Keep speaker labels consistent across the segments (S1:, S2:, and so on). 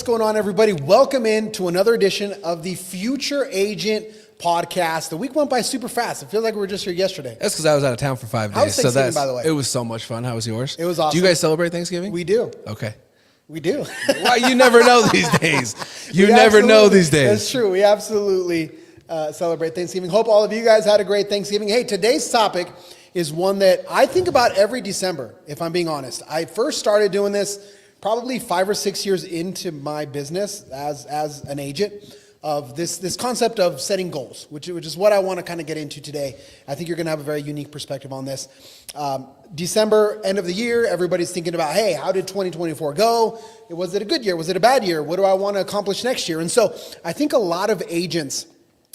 S1: going on, everybody? Welcome in to another edition of the Future Agent podcast. The week went by super fast. It feels like we were just here yesterday.
S2: That's because I was out of town for 5 days.
S1: How was Thanksgiving, by the way?
S2: It was so much fun. How was yours?
S1: It was awesome.
S2: Do you guys celebrate Thanksgiving?
S1: We do.
S2: Okay.
S1: We do.
S2: Why? You never know these days. You never know these days.
S1: That's true. We absolutely celebrate Thanksgiving. Hope all of you guys had a great Thanksgiving. Hey, today's topic is one that I think about every December, if I'm being honest. I first started doing this probably 5 or 6 years into my business as an agent of this concept of setting goals, which is what I want to kind of get into today. I think you're going to have a very unique perspective on this. December, end of the year, everybody's thinking about, hey, how did 2024 go? Was it a good year? Was it a bad year? What do I want to accomplish next year? And so I think a lot of agents,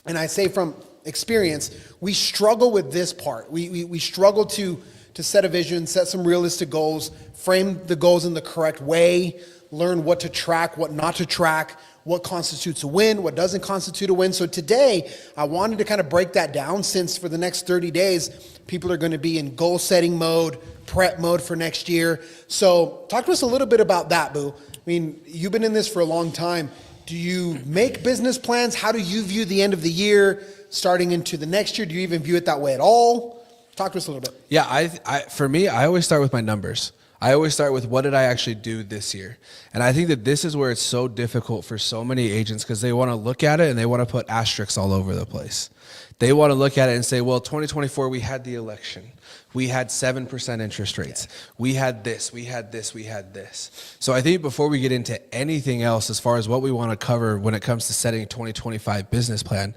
S1: and I say from experience, we struggle with this part. We struggle to set a vision, set some realistic goals, frame the goals in the correct way, learn what to track, what not to track, what constitutes a win, what doesn't constitute a win. So today, I wanted to kind of break that down, since for the next 30 days, people are going to be in goal setting mode, prep mode for next year. So talk to us a little bit about that, Boo. I mean, you've been in this for a long time. Do you make business plans? How do you view the end of the year, starting into the next year? Do you even view it that way at all? Talk to us a little bit.
S2: Yeah, for me, I always start with my numbers. I always start with, what did I actually do this year? And I think that this is where it's so difficult for so many agents, because they want to look at it and they want to put asterisks all over the place. They want to look at it and say, well, 2024, we had the election. We had 7% interest rates. We had this, we had this, we had this. So I think before we get into anything else, as far as what we want to cover when it comes to setting a 2025 business plan,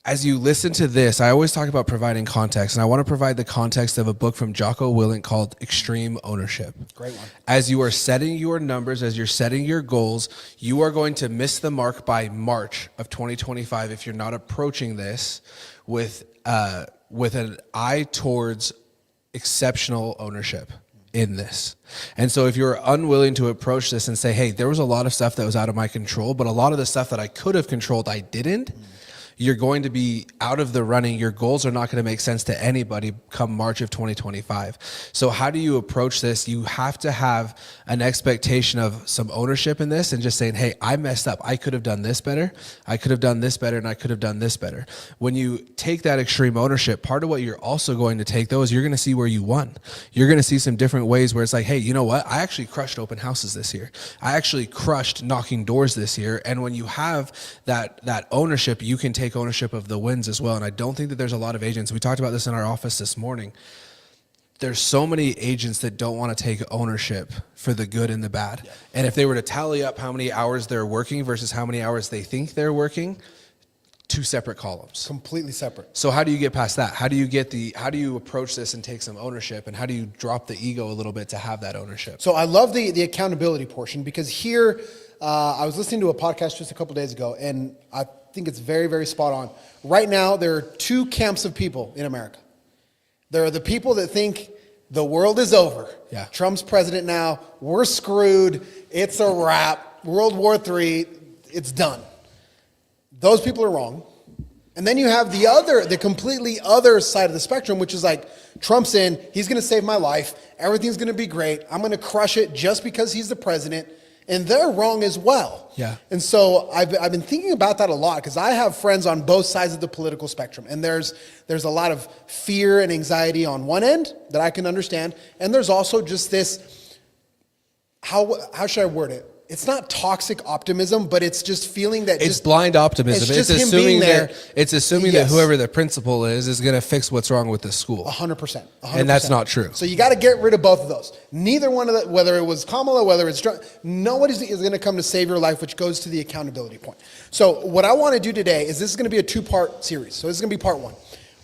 S2: as you listen to this, I always talk about providing context, and I want to provide the context of a book from Jocko Willink called Extreme Ownership.
S1: Great one.
S2: As you are setting your numbers, as you're setting your goals, you are going to miss the mark by March of 2025 if you're not approaching this with an eye towards exceptional ownership in this. And so if you're unwilling to approach this and say, hey, there was a lot of stuff that was out of my control, but a lot of the stuff that I could have controlled, I didn't, you're going to be out of the running. Your goals are not going to make sense to anybody come March of 2025. So how do you approach this? You have to have an expectation of some ownership in this and just saying, hey, I messed up. I could have done this better. I could have done this better, and I could have done this better. When you take that extreme ownership, part of what you're also going to take, though, is you're going to see where you won. You're going to see some different ways where it's like, hey, you know what? I actually crushed open houses this year. I actually crushed knocking doors this year. And when you have that ownership, you can take ownership of the wins as well. And I don't think that there's a lot of agents. We talked about this in our office this morning. There's so many agents that don't want to take ownership for the good and the bad. Yeah. And if they were to tally up how many hours they're working versus how many hours they think they're working, two separate columns.
S1: Completely separate.
S2: So how do you get past that? How do you approach this and take some ownership? And how do you drop the ego a little bit to have that ownership?
S1: So I love the accountability portion, because here, I was listening to a podcast just a couple days ago, and I think it's very, very spot on. Right now, there are two camps of people in America. There are the people that think the world is over.
S2: Yeah.
S1: Trump's president now. We're screwed. It's a wrap. World War III. It's done. Those people are wrong. And then you have the completely other side of the spectrum, which is like, Trump's in. He's going to save my life. Everything's going to be great. I'm going to crush it just because he's the president. And they're wrong as well.
S2: Yeah.
S1: And so I've been thinking about that a lot, because I have friends on both sides of the political spectrum. And there's a lot of fear and anxiety on one end that I can understand. And there's also just this, how should I word it? It's not toxic optimism, but it's just feeling that
S2: it's blind optimism.
S1: It's assuming
S2: that whoever the principal is going to fix what's wrong with the school.
S1: 100%.
S2: And that's not true.
S1: So you got to get rid of both of those. Neither one of the, whether it was Kamala, whether it's Trump, nobody is going to come to save your life, which goes to the accountability point. So what I want to do today is, this is going to be a 2-part series. So this is going to be part 1.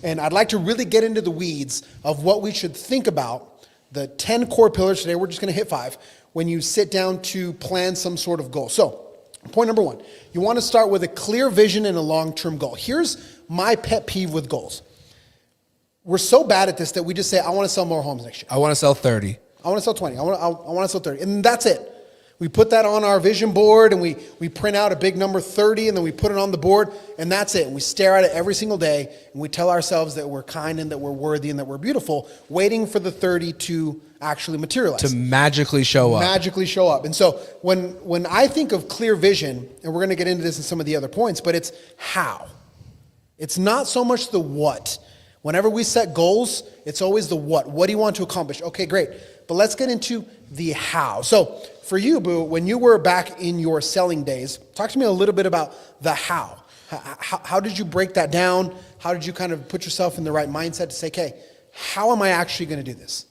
S1: And I'd like to really get into the weeds of what we should think about, the 10 core pillars. Today we're just going to hit 5. When you sit down to plan some sort of goal. So, point number 1, you want to start with a clear vision and a long-term goal. Here's my pet peeve with goals. We're so bad at this that we just say, I want to sell more homes next year.
S2: I want to sell 30.
S1: I want to sell 20. I want to sell 30. And that's it. We put that on our vision board and we print out a big number 30 and then we put it on the board and that's it. And we stare at it every single day and we tell ourselves that we're kind and that we're worthy and that we're beautiful, waiting for the 30 to actually materialize.
S2: To magically show up.
S1: Magically show up. And so when I think of clear vision, and we're going to get into this in some of the other points, but it's how. It's not so much the what. Whenever we set goals, it's always the what. What do you want to accomplish? Okay, great. But let's get into the how. So for you, Boo, when you were back in your selling days, talk to me a little bit about the how. How did you break that down? How did you kind of put yourself in the right mindset to say, okay, how am I actually going to do this?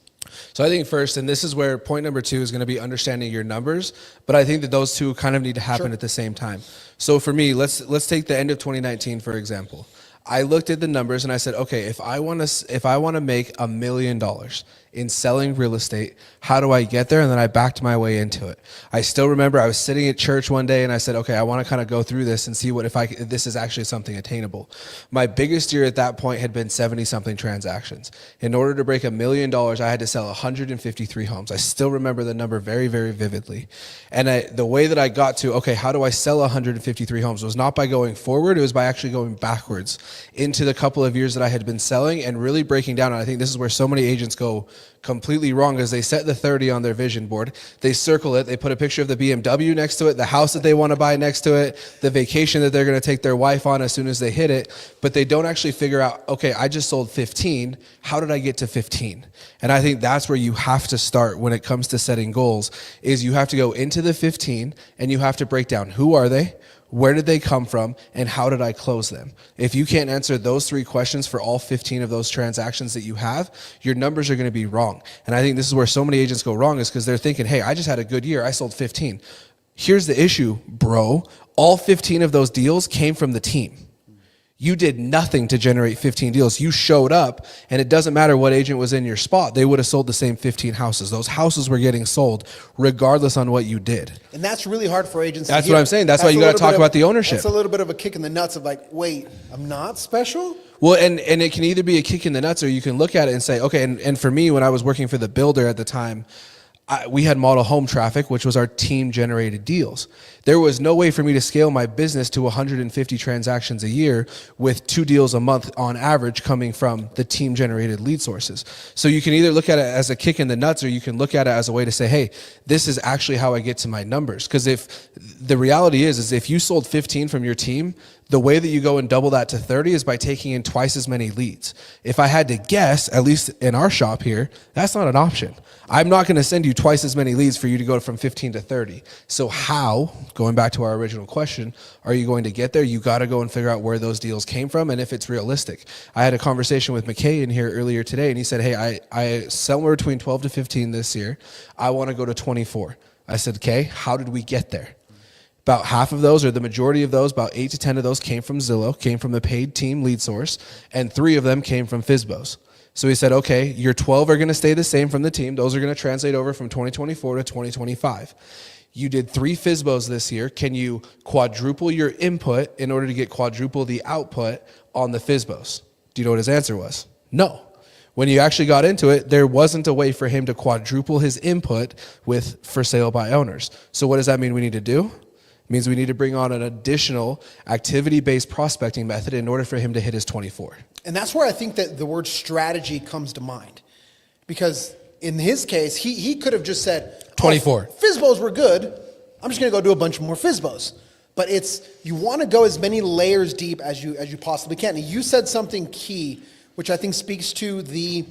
S2: So I think first, and this is where point number 2 is going to be understanding your numbers, but I think that those two kind of need to happen at the same time. So for me, let's take the end of 2019, for example. I looked at the numbers and I said, okay, if I want to make $1 million in selling real estate, how do I get there? And then I backed my way into it. I still remember I was sitting at church one day and I said, okay, I want to kind of go through this and see if this is actually something attainable. My biggest year at that point had been 70 something transactions. In order to break $1 million, I had to sell 153 homes. I still remember the number very, very vividly. And the way that I got to, okay, how do I sell 153 homes was not by going forward. It was by actually going backwards into the couple of years that I had been selling and really breaking down. And I think this is where so many agents go completely wrong, is they set the 30 on their vision board, they circle it, they put a picture of the BMW next to it, the house that they want to buy next to it, the vacation that they're going to take their wife on as soon as they hit it, but they don't actually figure out, okay, I just sold 15, how did I get to 15? And I think that's where you have to start when it comes to setting goals, is you have to go into the 15 and you have to break down, who are they? Where did they come from, and how did I close them? If you can't answer those 3 questions for all 15 of those transactions that you have, your numbers are going to be wrong. And I think this is where so many agents go wrong, is because they're thinking, hey, I just had a good year. I sold 15. Here's the issue, bro. All 15 of those deals came from the team. You did nothing to generate 15 deals. You showed up, and it doesn't matter what agent was in your spot. They would have sold the same 15 houses. Those houses were getting sold regardless on what you did.
S1: And that's really hard for agents to
S2: That's
S1: hear.
S2: what I'm saying. That's why you got to talk about the ownership.
S1: It's a little bit of a kick in the nuts of like, wait, I'm not special?
S2: Well, and it can either be a kick in the nuts, or you can look at it and say, okay, and for me, when I was working for the builder at the time, we had model home traffic, which was our team generated deals. There was no way for me to scale my business to 150 transactions a year with 2 deals a month on average coming from the team generated lead sources. So you can either look at it as a kick in the nuts, or you can look at it as a way to say, hey, this is actually how I get to my numbers. Because if the reality is if you sold 15 from your team, the way that you go and double that to 30 is by taking in twice as many leads. If I had to guess, at least in our shop here, that's not an option. I'm not going to send you twice as many leads for you to go from 15 to 30. So how, going back to our original question, are you going to get there? You got to go and figure out where those deals came from and if it's realistic. I had a conversation with McKay in here earlier today, and he said, hey, I somewhere between 12 to 15 this year. I want to go to 24. I said, okay, how did we get there? About half of those, or the majority of those, about 8 to 10 of those came from Zillow, came from the paid team lead source, and 3 of them came from FSBOs. So he said, okay, your 12 are going to stay the same from the team. Those are going to translate over from 2024 to 2025. You did 3 FSBOs this year. Can you quadruple your input in order to get quadruple the output on the FSBOs? Do you know what his answer was? No. When you actually got into it, there wasn't a way for him to quadruple his input with for sale by owners. So what does that mean we need to do? It means we need to bring on an additional activity-based prospecting method in order for him to hit his 24.
S1: And that's where I think that the word strategy comes to mind. Because in his case, he could have just said,
S2: 24.
S1: FSBOs were good. I'm just going to go do a bunch more FSBOs. But you want to go as many layers deep as you possibly can. And you said something key, which I think speaks to the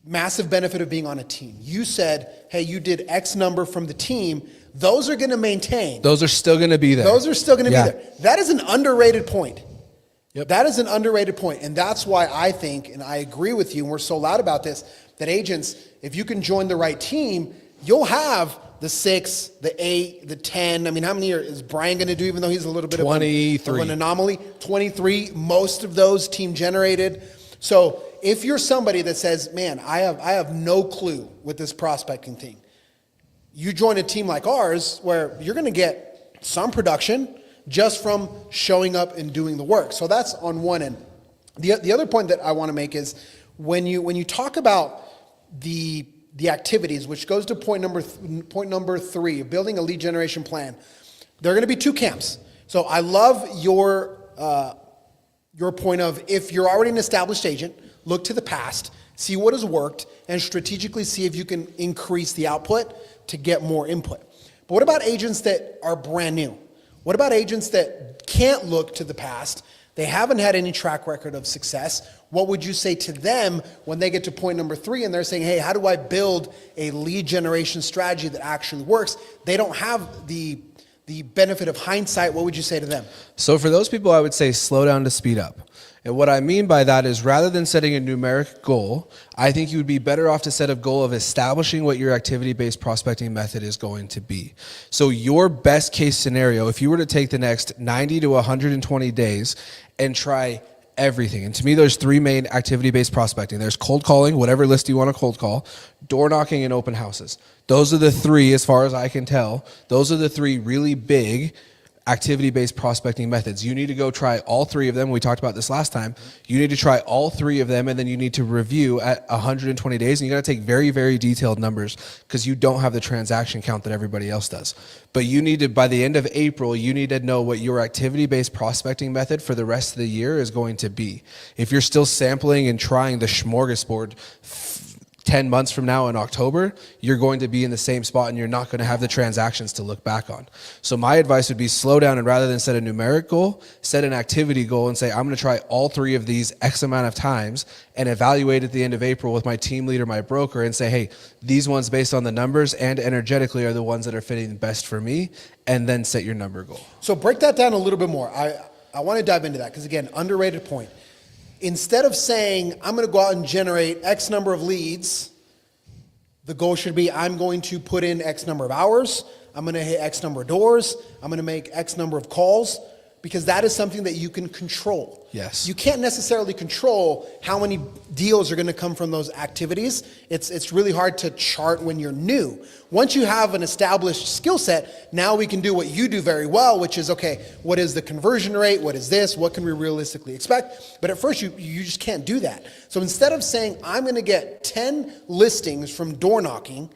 S1: massive benefit of being on a team. You said, hey, you did X number from the team. Those are going to maintain.
S2: Those are still going to be there.
S1: Those are still going to be there. That is an underrated point.
S2: Yep.
S1: That is an underrated point. And that's why I think, and I agree with you, and we're so loud about this, that agents, if you can join the right team, you'll have the 6, the 8, the 10. I mean, how many is Brian going to do, even though he's a little bit of an anomaly? 23, most of those team generated. So if you're somebody that says, man, I have no clue with this prospecting thing, you join a team like ours where you're going to get some production just from showing up and doing the work. So that's on one end. The other point that I want to make is when you talk about the the activities, which goes to point number 3, building a lead generation plan. There are going to be two camps. So I love your point of, if you're already an established agent, look to the past, see what has worked, and strategically see if you can increase the output to get more input. But what about agents that are brand new? What about agents that can't look to the past? They haven't had any track record of success. What would you say to them when they get to point number 3 and they're saying, hey, how do I build a lead generation strategy that actually works? They don't have the benefit of hindsight. What would you say to them?
S2: So for those people, I would say slow down to speed up. And what I mean by that is, rather than setting a numeric goal, I think you would be better off to set a goal of establishing what your activity-based prospecting method is going to be. So your best case scenario, if you were to take the next 90 to 120 days and try everything. And to me, there's 3 main activity-based prospecting. There's cold calling, whatever list you want to cold call, door knocking, and open houses. Those are the 3, as far as I can tell. Those are the 3 really big activity-based prospecting methods. You need to go try all 3 of them. We talked about this last time. You need to try all 3 of them, and then you need to review at 120 days. And you got to take very, very detailed numbers, because you don't have the transaction count that everybody else does. But you need to, by the end of April, you need to know what your activity-based prospecting method for the rest of the year is going to be. If you're still sampling and trying the smorgasbord 10 months from now in October, you're going to be in the same spot, and you're not going to have the transactions to look back on. So my advice would be slow down, and rather than set a numeric goal, set an activity goal and say, I'm going to try all 3 of these X amount of times and evaluate at the end of April with my team leader, my broker, and say, hey, these ones based on the numbers and energetically are the ones that are fitting best for me, and then set your number goal.
S1: So break that down a little bit more. I want to dive into that because, again, underrated point. Instead of saying, I'm going to go out and generate X number of leads, the goal should be, I'm going to put in X number of hours, I'm going to hit X number of doors, I'm going to make X number of calls, because that is something that you can control.
S2: Yes.
S1: You can't necessarily control how many deals are going to come from those activities. It's really hard to chart when you're new. Once you have an established skill set, now we can do what you do very well, which is, okay, what is the conversion rate? What is this? What can we realistically expect? But at first, you just can't do that. So instead of saying, I'm going to get 10 listings from door knocking,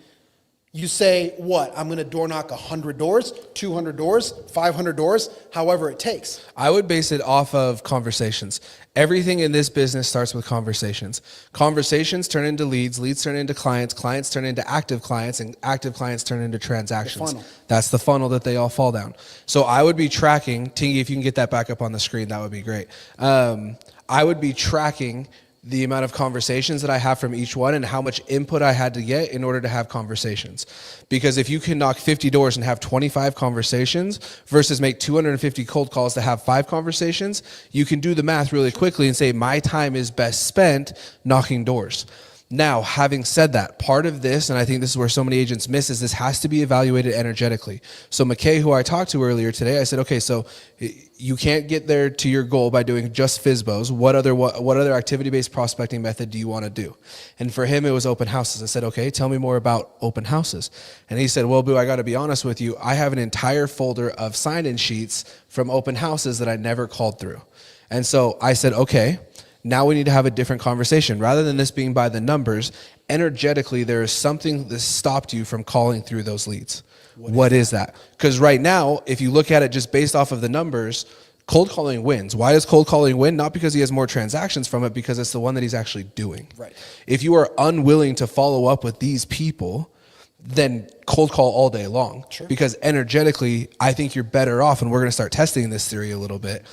S1: you say, what? I'm going to door knock 100 doors, 200 doors, 500 doors, however it takes.
S2: I would base it off of conversations. Everything in this business starts with conversations. Conversations turn into leads, leads turn into clients, clients turn into active clients, and active clients turn into transactions.
S1: The funnel.
S2: That's the funnel that they all fall down. So I would be tracking, Tingy, if you can get that back up on the screen, that would be great. I would be tracking the amount of conversations that I have from each one and how much input I had to get in order to have conversations. Because if you can knock 50 doors and have 25 conversations versus make 250 cold calls to have 5 conversations, you can do the math really quickly and say, my time is best spent knocking doors. Now, having said that, part of this, and I think this is where so many agents miss, is this has to be evaluated energetically. So McKay, who I talked to earlier today, I said, okay, so you can't get there to your goal by doing just FSBOs. What other activity-based prospecting method do you want to do? And for him, it was open houses. I said, okay, tell me more about open houses. And he said, well, Boo, I got to be honest with you. I have an entire folder of sign-in sheets from open houses that I never called through. And so I said, okay, now we need to have a different conversation. Rather than this being by the numbers, energetically, there is something that stopped you from calling through those leads. What is that? Because right now, if you look at it just based off of the numbers, cold calling wins. Why does cold calling win? Not because he has more transactions from it, because it's the one that he's actually doing.
S1: Right.
S2: If you are unwilling to follow up with these people, then cold call all day long.
S1: Sure.
S2: Because energetically, I think you're better off, and we're going to start testing this theory a little bit.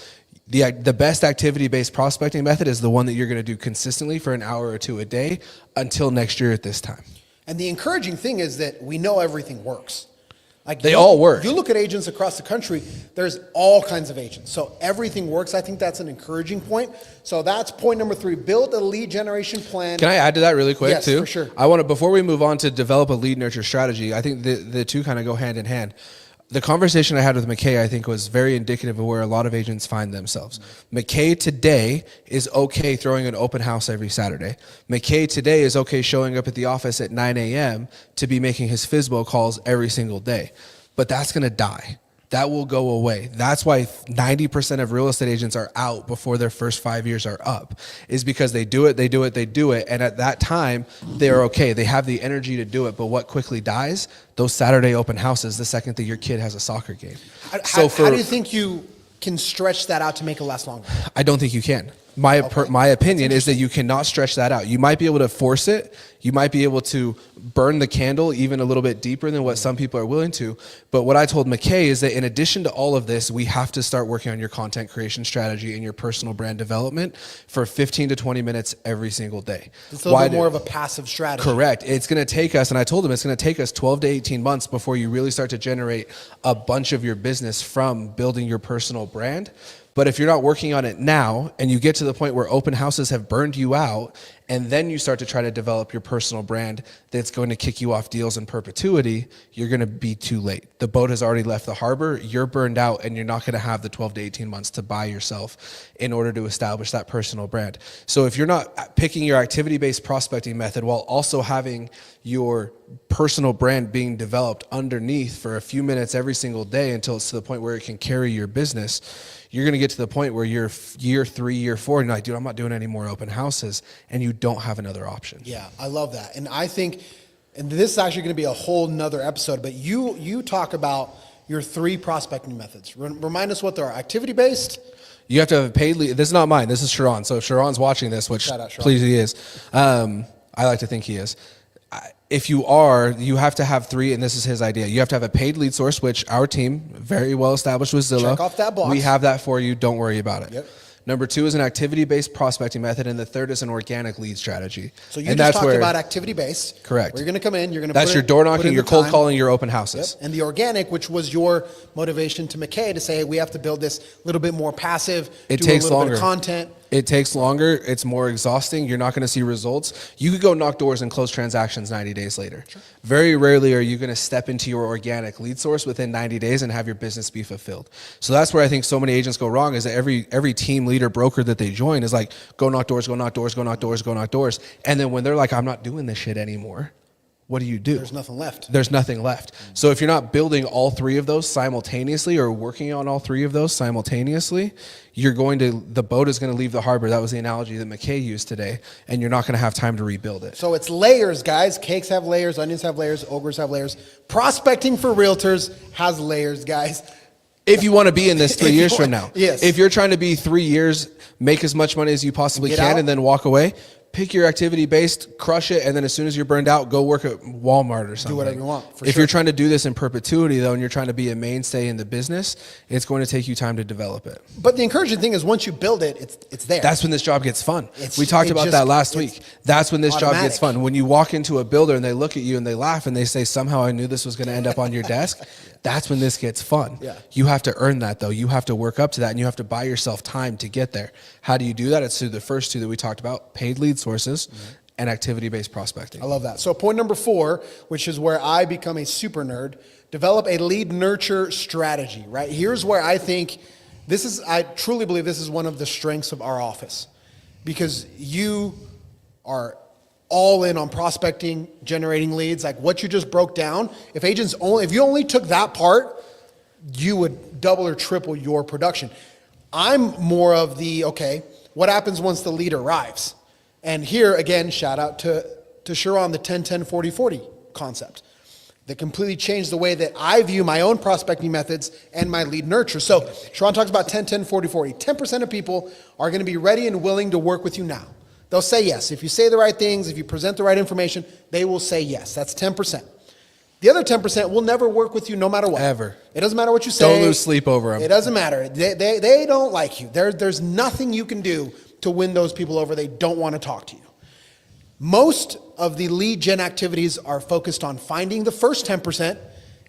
S2: The best activity-based prospecting method is the one that you're going to do consistently for an hour or 2 a day until next year at this time.
S1: And the encouraging thing is that we know everything works. Like
S2: they all work.
S1: You look at agents across the country, there's all kinds of agents. So everything works. I think that's an encouraging point. So that's point number 3, build a lead generation plan.
S2: Can I add to that really quick too?
S1: Yes, for sure.
S2: I want to, before we move on to develop a lead nurture strategy, I think the two kind of go hand in hand. The conversation I had with McKay, I think, was very indicative of where a lot of agents find themselves. McKay today is okay throwing an open house every Saturday. McKay today is okay showing up at the office at 9 a.m. to be making his FSBO calls every single day. But that's going to die. that will go away. That's why 90% of real estate agents are out before their first 5 years are up, is because they do it. And at that time, they're okay. They have the energy to do it. But what quickly dies? Those Saturday open houses the second that your kid has a soccer game.
S1: How do you think you can stretch that out to make it last longer?
S2: I don't think you can. My opinion is that you cannot stretch that out. You might be able to force it. You might be able to burn the candle even a little bit deeper than what some people are willing to. But what I told McKay is that in addition to all of this, we have to start working on your content creation strategy and your personal brand development for 15 to 20 minutes every single day.
S1: It's a little bit more of a passive strategy.
S2: Correct. It's going to take us, and I told him it's going to take us 12 to 18 months before you really start to generate a bunch of your business from building your personal brand. But if you're not working on it now and you get to the point where open houses have burned you out, and then you start to try to develop your personal brand that's going to kick you off deals in perpetuity, you're going to be too late. The boat has already left the harbor, you're burned out, and you're not going to have the 12 to 18 months to buy yourself in order to establish that personal brand. So if you're not picking your activity-based prospecting method while also having your personal brand being developed underneath for a few minutes every single day until it's to the point where it can carry your business, you're going to get to the point where you're year 3, year 4, and you're like, dude, I'm not doing any more open houses, and you don't have another option.
S1: Yeah, I love that. And I think, and this is actually going to be a whole nother episode, but you talk about your 3 prospecting methods. Remind us what they are. Activity-based?
S2: You have to have a paid lead. This is not mine. This is Sharon. So if Sharon's watching this, which please he is, I like to think he is. If you are, you have to have 3, and this is his idea. You have to have a paid lead source, which our team, very well established with Zillow.
S1: Check off that box.
S2: We have that for you. Don't worry about it.
S1: Yep.
S2: Number 2 is an activity-based prospecting method, and the third is an organic lead strategy.
S1: So you just talked about activity-based.
S2: Correct.
S1: Where you're going to come in, you're going to
S2: That's your door knocking, your cold calling, your open houses.
S1: Yep. And the organic, which was your motivation to McKay to say, hey, we have to build this a little bit more passive.
S2: It takes
S1: a little
S2: longer.
S1: Bit of content.
S2: It takes longer. It's more exhausting. You're not going to see results. You could go knock doors and close transactions 90 days later. Sure. Very rarely are you going to step into your organic lead source within 90 days and have your business be fulfilled. So that's where I think so many agents go wrong, is that every team leader broker that they join is like, go knock doors, go knock doors, go knock doors, go knock doors. And then when they're like, I'm not doing this shit anymore, what do?
S1: There's nothing left.
S2: There's nothing left. So if you're not building all 3 of those simultaneously or working on all 3 of those simultaneously, the boat is going to leave the harbor. That was the analogy that McKay used today, and you're not going to have time to rebuild it.
S1: So it's layers, guys. Cakes have layers, onions have layers, ogres have layers. Prospecting for realtors has layers, guys.
S2: If you want to be in this 3 years from now.
S1: Yes.
S2: If you're trying to be 3 years, make as much money as you possibly can, and then walk away, pick your activity-based, crush it, and then as soon as you're burned out, go work at Walmart or something.
S1: Do whatever you want,
S2: If you're trying to do this in perpetuity, though, and you're trying to be a mainstay in the business, it's going to take you time to develop it.
S1: But the encouraging thing is once you build it, it's there.
S2: That's when this job gets fun. We talked about that last week. That's when this job gets fun. When you walk into a builder and they look at you and they laugh and they say, somehow I knew this was going to end up on your desk. That's when this gets fun.
S1: Yeah.
S2: You have to earn that, though. You have to work up to that, and you have to buy yourself time to get there. How do you do that? It's through the first 2 that we talked about, paid lead sources and activity-based prospecting.
S1: I love that. So point number 4, which is where I become a super nerd, develop a lead nurture strategy, right? Here's where I think I truly believe this is one of the strengths of our office, because you are all in on prospecting, generating leads, like what you just broke down. If you only took that part, you would double or triple your production. I'm more of okay, what happens once the lead arrives? And here, again, shout out to Sharon, the 10-10-40-40 concept that completely changed the way that I view my own prospecting methods and my lead nurture. So Sharon talks about 10-10-40-40. 10% of people are going to be ready and willing to work with you now. They'll say yes. If you say the right things, if you present the right information, they will say yes. That's 10%. The other 10% will never work with you no matter what.
S2: Ever.
S1: It doesn't matter what you say.
S2: Don't lose sleep over them.
S1: It doesn't matter. They don't like you. There's nothing you can do to win those people over. They don't want to talk to you. Most of the lead gen activities are focused on finding the first 10%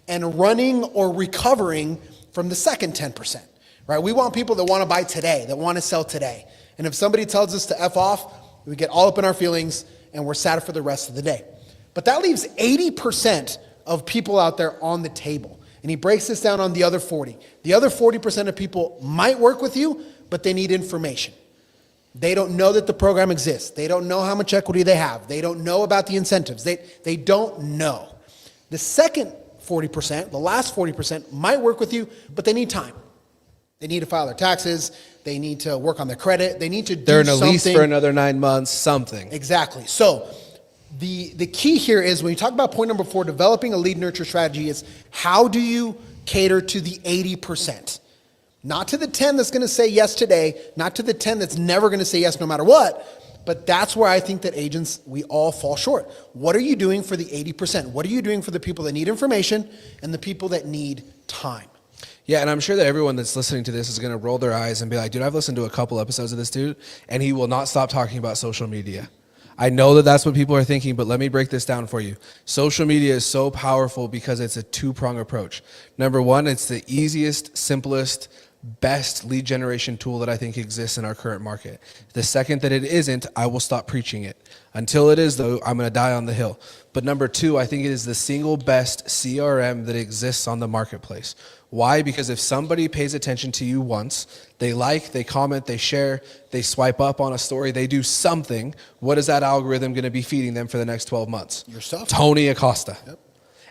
S1: and running or recovering from the second 10%. Right? We want people that want to buy today, that want to sell today. And if somebody tells us to F off, we get all up in our feelings and we're sad for the rest of the day. But that leaves 80% of people out there on the table. And he breaks this down on the other 40. The other 40% of people might work with you, but they need information. They don't know that the program exists. They don't know how much equity they have. They don't know about the incentives. They don't know. The second 40%. The last 40% might work with you, but they need time. They need to file their taxes. They need to work on their credit. They need to do
S2: They're in a
S1: something.
S2: lease for another 9 months, something.
S1: Exactly. So the key here is when you talk about point number 4, developing a lead nurture strategy, is how do you cater to the 80%? Not to the 10 that's going to say yes today, not to the 10 that's never going to say yes no matter what. But that's where I think that agents, we all fall short. What are you doing for the 80%? What are you doing for the people that need information and the people that need time?
S2: Yeah, and I'm sure that everyone that's listening to this is going to roll their eyes and be like, dude, I've listened to a couple episodes of this dude, and he will not stop talking about social media. I know that that's what people are thinking, but let me break this down for you. Social media is so powerful because it's a two-prong approach. Number one, it's the easiest, simplest, best lead generation tool that I think exists in our current market. The second that it isn't, I will stop preaching it. Until it is, though, I'm going to die on the hill. But number two, I think it is the single best CRM that exists on the marketplace. Why? Because if somebody pays attention to you once, they like, they comment, they share, they swipe up on a story, they do something, what is that algorithm going to be feeding them for the next 12 months?
S1: Your stuff.
S2: Tony Acosta.
S1: Yep.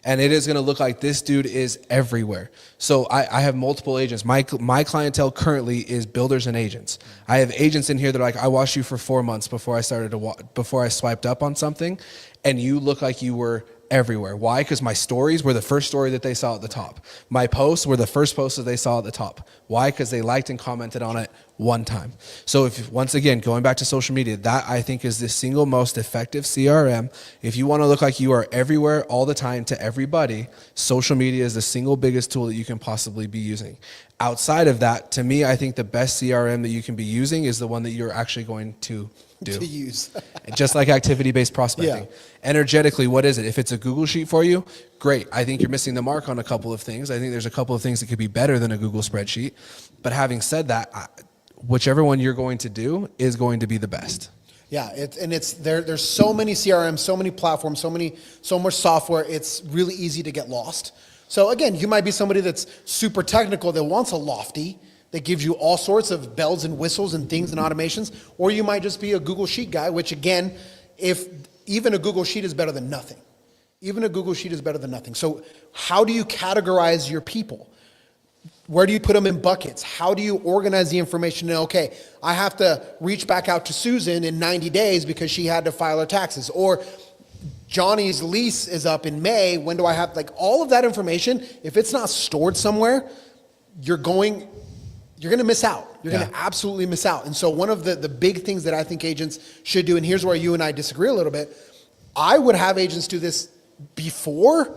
S2: And it is going to look like this dude is everywhere. So I have multiple agents. My clientele currently is builders and agents. I have agents in here that are like, I watched you for 4 months before I swiped up on something, and you look like you were everywhere. Why? Because my stories were the first story that they saw at the top. My posts were the first posts that they saw at the top. Why? Because they liked and commented on it one time. So if, once again, going back to social media, that I think is the single most effective CRM. If you want to look like you are everywhere all the time to everybody, social media is the single biggest tool that you can possibly be using. Outside of that, to me, I think the best CRM that you can be using is the one that you're actually going to do.
S1: To use.
S2: Just like activity-based prospecting.
S1: Yeah.
S2: Energetically, what is it? If it's a Google Sheet for you, great. I think you're missing the mark on a couple of things. I think there's a couple of things that could be better than a Google spreadsheet. But having said that, whichever one you're going to do is going to be the best.
S1: Yeah, there's so many CRMs, so many platforms, so much software. It's really easy to get lost. So again, you might be somebody that's super technical that wants a Lofty that gives you all sorts of bells and whistles and things and automations, or you might just be a Google Sheet guy, which again, if even a Google Sheet is better than nothing. Even a Google Sheet is better than nothing. So how do you categorize your people? Where do you put them in buckets? How do you organize the information? And okay, I have to reach back out to Susan in 90 days because she had to file her taxes. Or Johnny's lease is up in May. When do I have, like all of that information, if it's not stored somewhere, you're going to miss out. You're going to absolutely miss out. And so one of the big things that I think agents should do, and here's where you and I disagree a little bit, I would have agents do this before,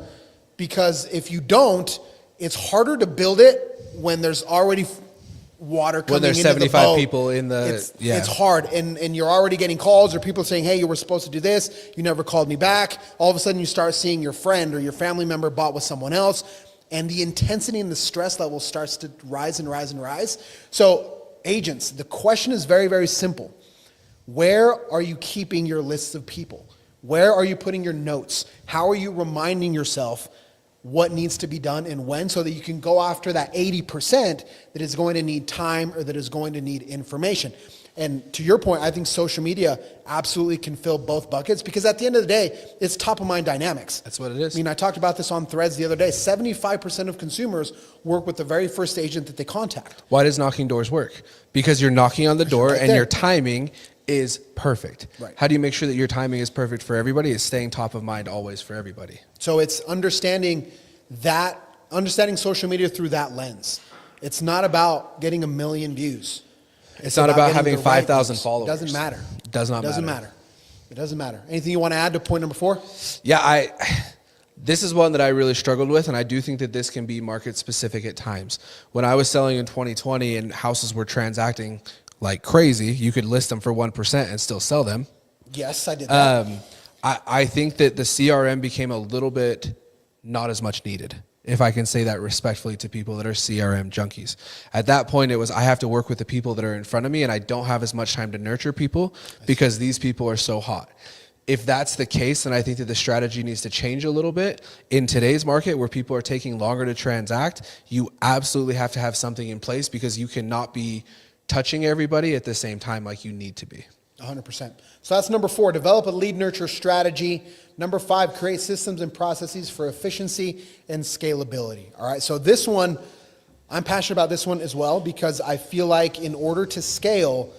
S1: because if you don't, it's harder to build it when there's already water coming
S2: when there's
S1: into
S2: 75
S1: the boat.
S2: people in the
S1: It's hard, and you're already getting calls or people saying, hey, you were supposed to do this, you never called me back. All of a sudden you start seeing your friend or your family member bought with someone else, and the intensity and the stress level starts to rise and rise and rise. So agents, the question is very, very simple. Where are you keeping your lists of people? Where are you putting your notes? How are you reminding yourself what needs to be done and when, so that you can go after that 80% that is going to need time or that is going to need information? And to your point, I think social media absolutely can fill both buckets, because at the end of the day, it's top of mind dynamics.
S2: That's what it is.
S1: I mean, I talked about this on Threads the other day. 75% of consumers work with the very first agent that they contact.
S2: Why does knocking doors work? Because you're knocking on the door
S1: right
S2: and
S1: there.
S2: your timing is perfect.
S1: Right.
S2: How do you make sure that your timing is perfect for everybody? It's staying top of mind always for everybody.
S1: So it's understanding social media through that lens. It's not about getting 1 million views.
S2: It's not about
S1: getting
S2: having
S1: the right
S2: 5,000
S1: views.
S2: followers.
S1: It doesn't matter.
S2: It does not
S1: It doesn't matter. Anything you want to add to point number 4?
S2: Yeah, this is one that I really struggled with, and I do think that this can be market specific at times. When I was selling in 2020 and houses were transacting like crazy, you could list them for 1% and still sell them.
S1: Yes, I did that.
S2: I think that the CRM became a little bit not as much needed, if I can say that respectfully to people that are CRM junkies. At that point, it was, I have to work with the people that are in front of me, and I don't have as much time to nurture people because these people are so hot. If that's the case, then I think that the strategy needs to change a little bit. In today's market, where people are taking longer to transact, you absolutely have to have something in place, because you cannot be touching everybody at the same time like you need to be.
S1: 100%. So that's number 4, develop a lead nurture strategy. Number 5, create systems and processes for efficiency and scalability. All right, so this one, I'm passionate about this one as well because I feel like in order to scale,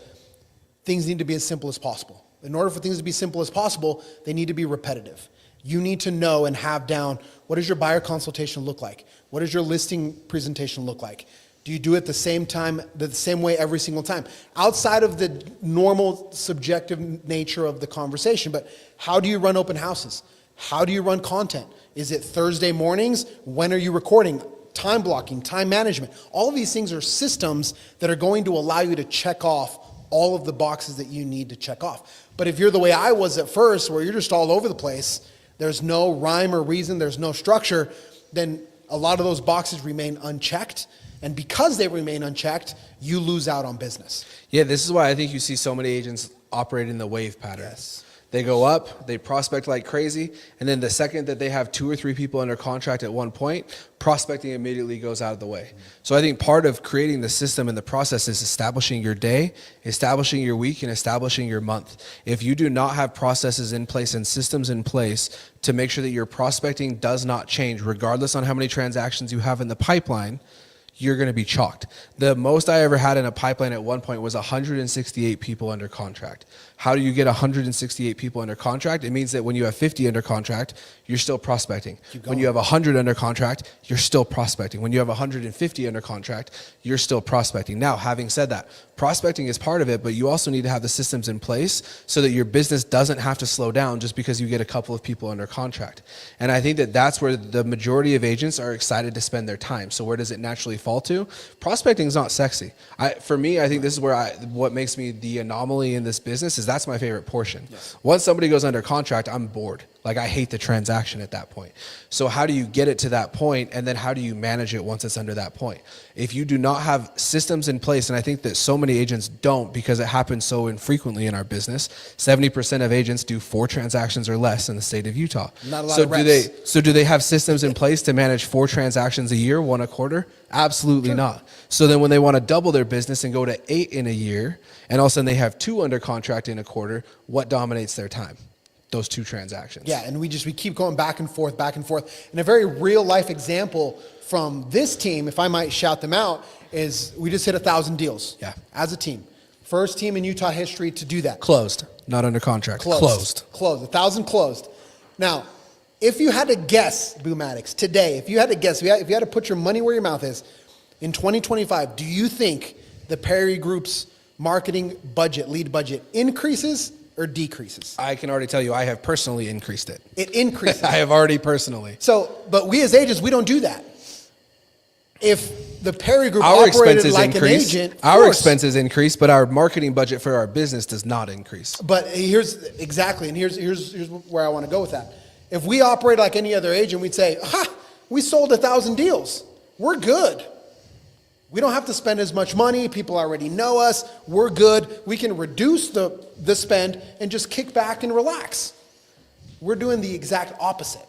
S1: things need to be as simple as possible. In order for things to be simple as possible, they need to be repetitive. You need to know and have down, what does your buyer consultation look like? What does your listing presentation look like? Do you do it the same time, the same way every single time? Outside of the normal subjective nature of the conversation, but how do you run open houses? How do you run content? Is it Thursday mornings? When are you recording? Time blocking, time management. All of these things are systems that are going to allow you to check off all of the boxes that you need to check off. But if you're the way I was at first, where you're just all over the place, there's no rhyme or reason, there's no structure, then a lot of those boxes remain unchecked. And because they remain unchecked, you lose out on business.
S2: Yeah, this is why I think you see so many agents operate in the wave pattern.
S1: Yes.
S2: They go up, they prospect like crazy, and then the second that they have 2 or 3 people under contract at one point, prospecting immediately goes out of the way. So I think part of creating the system and the process is establishing your day, establishing your week, and establishing your month. If you do not have processes in place and systems in place to make sure that your prospecting does not change, regardless on how many transactions you have in the pipeline, you're going to be chalked. The most I ever had in a pipeline at one point was 168 people under contract. How do you get 168 people under contract? It means that when you have 50 under contract, you're still prospecting. When you have 100 under contract, you're still prospecting. When you have 150 under contract, you're still prospecting. Now, having said that, prospecting is part of it, but you also need to have the systems in place so that your business doesn't have to slow down just because you get a couple of people under contract. And I think that that's where the majority of agents are excited to spend their time. So where does it naturally fall to? Prospecting is not sexy. For me, I think this is where what makes me the anomaly in this business is that's my favorite portion. Yes. Once somebody goes under contract, I'm bored. Like I hate the transaction at that point. So how do you get it to that point, and then how do you manage it once it's under that point? If you do not have systems in place, and I think that so many agents don't because it happens so infrequently in our business, 70% of agents do 4 transactions or less in the state of Utah.
S1: Not a lot of reps.
S2: Do they have systems in place to manage 4 transactions a year, 1 a quarter? Absolutely not. So then when they want to double their business and go to 8 in a year, and all of a sudden they have 2 under contract in a quarter, what dominates their time? Those 2 transactions.
S1: Yeah, and we keep going back and forth. And a very real life example from this team, if I might shout them out, is we just hit 1,000 deals.
S2: Yeah.
S1: As a team. First team in Utah history to do that.
S2: Closed, not under contract. Closed.
S1: 1,000 closed. Now, if you had to guess, Boom Addicts, today, if you had to guess, if you had to put your money where your mouth is, in 2025, do you think the Perry Group's marketing budget, lead budget, increases or decreases?
S2: I can already tell you, I have personally increased it.
S1: It increases.
S2: I have already personally.
S1: So, but we as agents, we don't do that. If the Perry Group
S2: Our
S1: operated
S2: expenses
S1: like
S2: increase.
S1: an agent,
S2: Our expenses increase, but our marketing budget for our business does not increase.
S1: But here's where I want to go with that. If we operate like any other agent, we'd say, we sold 1,000 deals. We're good. We don't have to spend as much money. People already know us. We're good. We can reduce the spend and just kick back and relax. We're doing the exact opposite.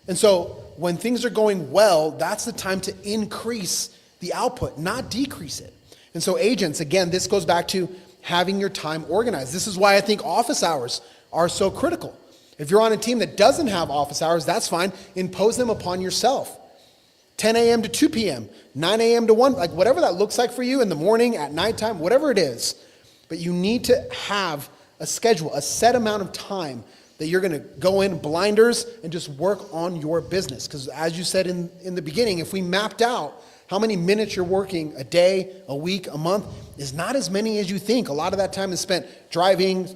S1: And so when things are going well, that's the time to increase the output, not decrease it. And so agents, again, this goes back to having your time organized. This is why I think office hours are so critical. If you're on a team that doesn't have office hours, that's fine. Impose them upon yourself. 10 a.m. to 2 p.m., 9 a.m. to 1, like whatever that looks like for you in the morning, at nighttime, whatever it is. But you need to have a schedule, a set amount of time that you're going to go in blinders and just work on your business. Because as you said in the beginning, if we mapped out how many minutes you're working a day, a week, a month, is not as many as you think. A lot of that time is spent driving,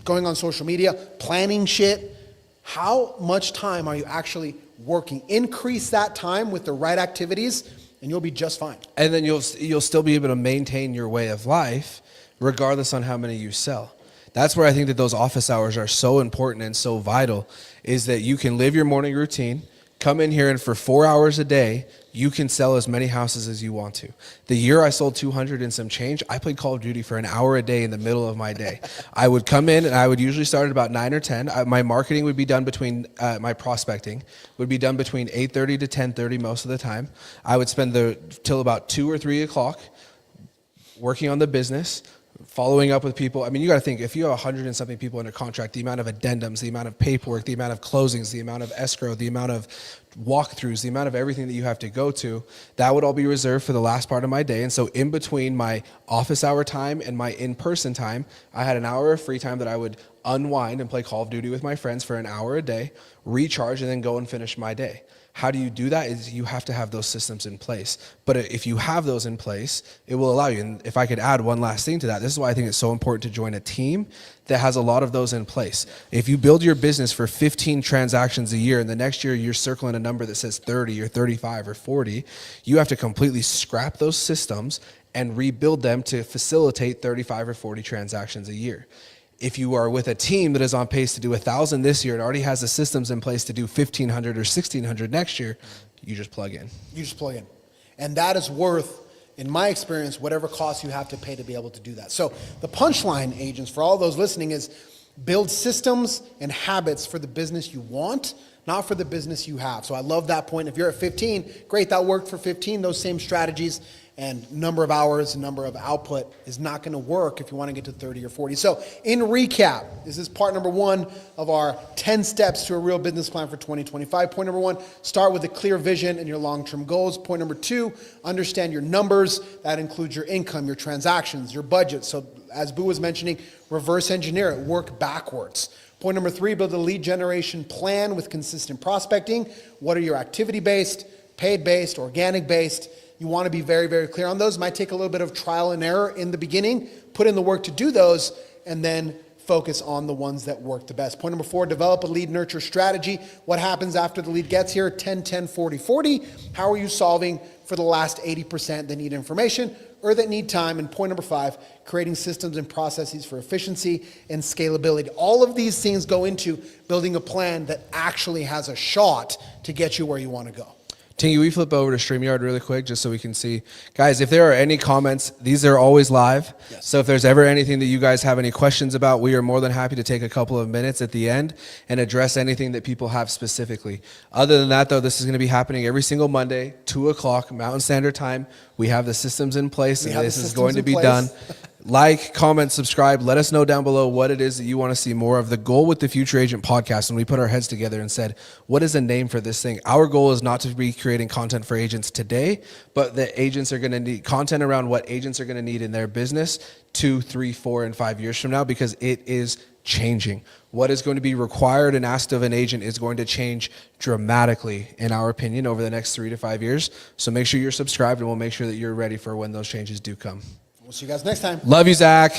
S1: going on social media, planning shit. How much time are you actually working? Increase that time with the right activities and you'll be just fine.
S2: And then you'll still be able to maintain your way of life regardless on how many you sell. That's where I think that those office hours are so important and so vital, is that you can live your morning routine, come in here, and for 4 hours a day, you can sell as many houses as you want to. The year I sold 200 and some change, I played Call of Duty for an hour a day in the middle of my day. I would come in and I would usually start at about 9 or 10. My marketing would be done between, my prospecting would be done between 8:30 to 10:30 most of the time. I would spend till about 2 or 3 o'clock working on the business, following up with people. I mean, you got to think, if you have 100 and something people under contract, the amount of addendums, the amount of paperwork, the amount of closings, the amount of escrow, the amount of walkthroughs, the amount of everything that you have to go to, that would all be reserved for the last part of my day. And so in between my office hour time and my in-person time, I had an hour of free time that I would unwind and play Call of Duty with my friends for an hour a day, recharge, and then go and finish my day. How do you do that? Is you have to have those systems in place. But if you have those in place, it will allow you. And if I could add one last thing to that, this is why I think it's so important to join a team that has a lot of those in place. If you build your business for 15 transactions a year and the next year you're circling a number that says 30 or 35 or 40, you have to completely scrap those systems and rebuild them to facilitate 35 or 40 transactions a year. If you are with a team that is on pace to do 1,000 this year and already has the systems in place to do 1,500 or 1,600 next year, you just plug in.
S1: You just plug in. And that is worth, in my experience, whatever cost you have to pay to be able to do that. So the punchline, agents, for all those listening is build systems and habits for the business you want, not for the business you have. So I love that point. If you're at 15, great, that worked for 15, those same strategies and number of hours and number of output is not going to work if you want to get to 30 or 40. So in recap, this is part number 1 of our 10 steps to a real business plan for 2025. Point number 1, start with a clear vision and your long-term goals. Point number 2, understand your numbers. That includes your income, your transactions, your budget. So as Boo was mentioning, reverse engineer it, work backwards. Point number 3, build a lead generation plan with consistent prospecting. What are your activity-based, paid-based, organic-based? You want to be very, very clear on those. Might take a little bit of trial and error in the beginning. Put in the work to do those, and then focus on the ones that work the best. Point number 4, develop a lead nurture strategy. What happens after the lead gets here? 10, 10, 40, 40. How are you solving for the last 80% that need information or that need time? And point number 5, creating systems and processes for efficiency and scalability. All of these things go into building a plan that actually has a shot to get you where you want to go.
S2: Tingy, we flip over to StreamYard really quick just so we can see. Guys, if there are any comments, these are always live. Yes. So if there's ever anything that you guys have any questions about, we are more than happy to take a couple of minutes at the end and address anything that people have specifically. Other than that, though, this is going to be happening every single Monday, 2 o'clock Mountain Standard Time. We have the systems in place, and this is going to be done. Like, comment, subscribe. Let us know down below what it is that you want to see more of. The goal with the Future Agent podcast, when we put our heads together and said, what is a name for this thing? Our goal is not to be creating content for agents today, but that agents are going to need content around what agents are going to need in their business 2, 3, 4, and 5 years from now, because it is changing. What is going to be required and asked of an agent is going to change dramatically, in our opinion, over the next 3 to 5 years. So make sure you're subscribed, and we'll make sure that you're ready for when those changes do come.
S1: We'll see you guys next time.
S2: Love you, Zach.